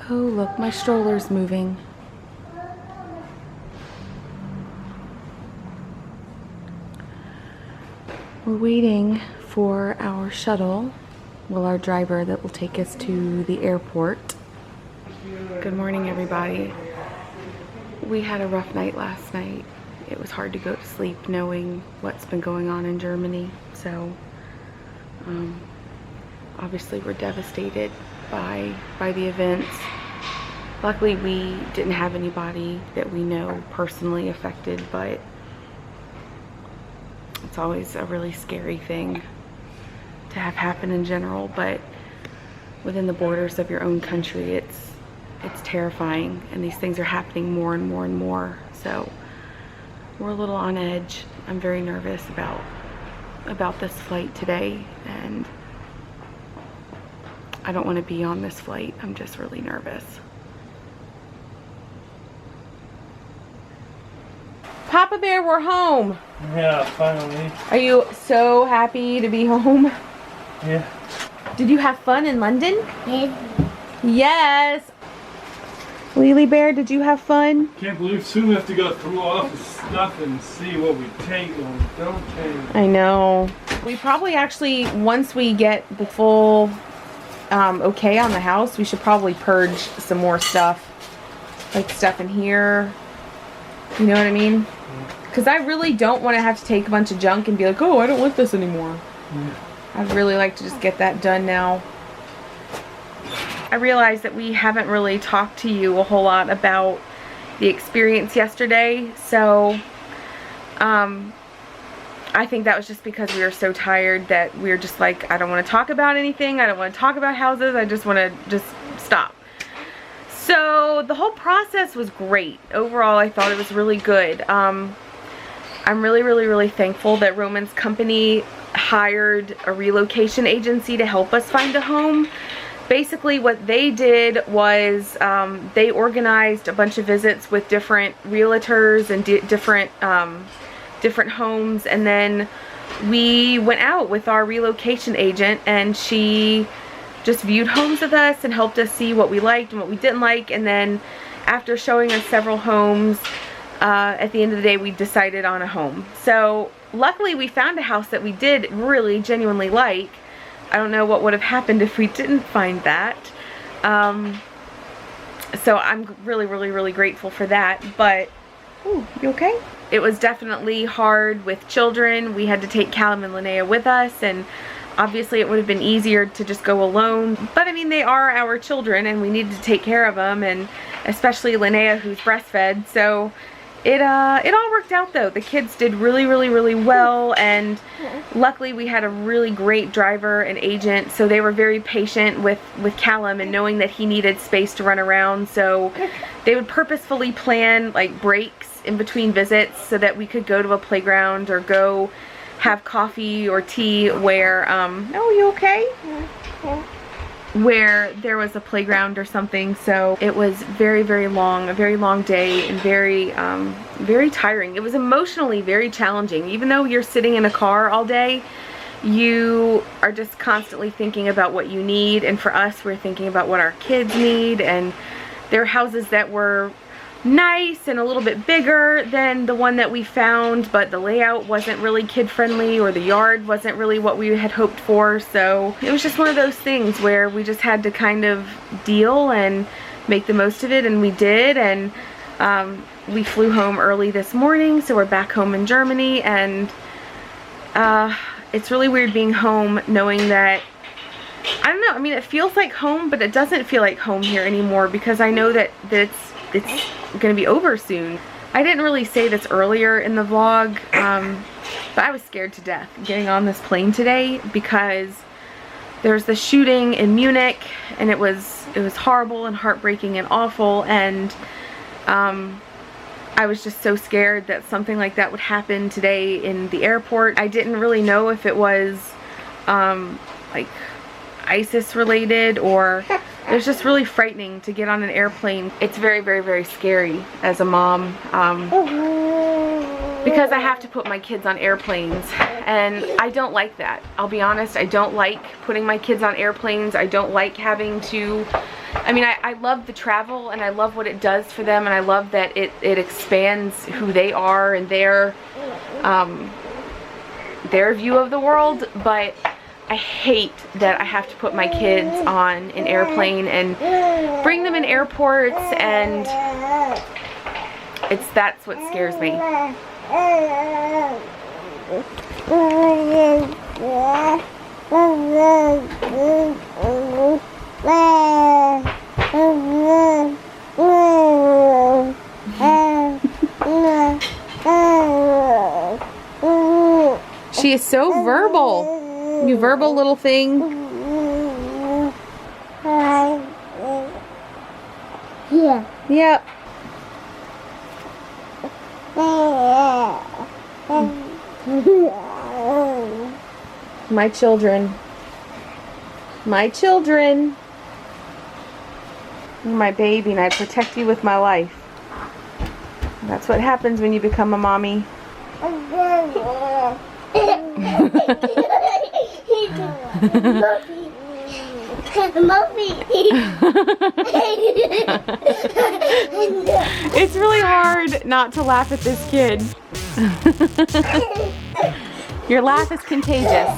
Oh, look, my stroller's moving. We're waiting for our shuttle, well, our driver that will take us to the airport. Good morning, everybody. We had a rough night last night. It was hard to go to sleep knowing what's been going on in Germany. So, obviously we're devastated by the events. Luckily we didn't have anybody that we know personally affected, but it's always a really scary thing to have happen in general, but within the borders of your own country, it's terrifying, and these things are happening more and more and more. So we're a little on edge. I'm very nervous about this flight today, and I don't want to be on this flight. I'm just really nervous. Papa Bear, we're home. Yeah, finally. Are you so happy to be home? Yeah. Did you have fun in London? Yeah. Yes. Lily Bear, did you have fun? Can't believe soon we have to go through all the stuff and see what we take and what we don't take. I know. We probably actually, once we get the full okay on the house, we should probably purge some more stuff. Like stuff in here. You know what I mean? Because I really don't want to have to take a bunch of junk and be like, oh, I don't want this anymore. Yeah. I'd really like to just get that done now. I realize that we haven't really talked to you a whole lot about the experience yesterday, so I think that was just because we were so tired that we were just like, I don't want to talk about anything, I don't want to talk about houses, I just want to just stop. So the whole process was great. Overall, I thought it was really good. I'm really thankful that Roman's company hired a relocation agency to help us find a home. Basically what they did was they organized a bunch of visits with different realtors and different homes, and then we went out with our relocation agent, and she just viewed homes with us and helped us see what we liked and what we didn't like. And then after showing us several homes, at the end of the day we decided on a home. So luckily we found a house that we did really genuinely like. I don't know what would have happened if we didn't find that. So I'm really grateful for that. But, ooh, you okay? It was definitely hard with children. We had to take Callum and Linnea with us, and obviously it would have been easier to just go alone. But I mean, they are our children and we needed to take care of them, and especially Linnea, who's breastfed. So it all worked out though. The kids did really well, and luckily we had a really great driver and agent, so they were very patient with Callum and knowing that he needed space to run around. So they would purposefully plan like breaks in between visits so that we could go to a playground or go have coffee or tea where, oh, you okay? Yeah. Where there was a playground or something. So it was very long, a very long day, and very tiring. It was emotionally very challenging. Even though you're sitting in a car all day, you are just constantly thinking about what you need, and for us, we're thinking about what our kids need. And there are houses that were nice and a little bit bigger than the one that we found, but the layout wasn't really kid friendly, or the yard wasn't really what we had hoped for. So it was just one of those things where we just had to kind of deal and make the most of it, and we did. And we flew home early this morning, so we're back home in Germany. And it's really weird being home knowing that, I don't know, I mean, it feels like home, but it doesn't feel like home here anymore, because I know that it's gonna be over soon. I didn't really say this earlier in the vlog, but I was scared to death getting on this plane today, because there's the shooting in Munich, and it was horrible and heartbreaking and awful, and I was just so scared that something like that would happen today in the airport. I didn't really know if it was like ISIS related, or it was just really frightening to get on an airplane. It's very scary as a mom, because I have to put my kids on airplanes, and I don't like that. I'll be honest, I don't like putting my kids on airplanes. I don't like having to I mean, I love the travel and I love what it does for them, and I love that it expands who they are and their view of the world, but I hate that I have to put my kids on an airplane and bring them in airports, and that's what scares me. She is so verbal. You verbal little thing. Yeah. Yep. My children. My children. You're my baby, and I protect you with my life. That's what happens when you become a mommy. It's really hard not to laugh at this kid. Your laugh is contagious.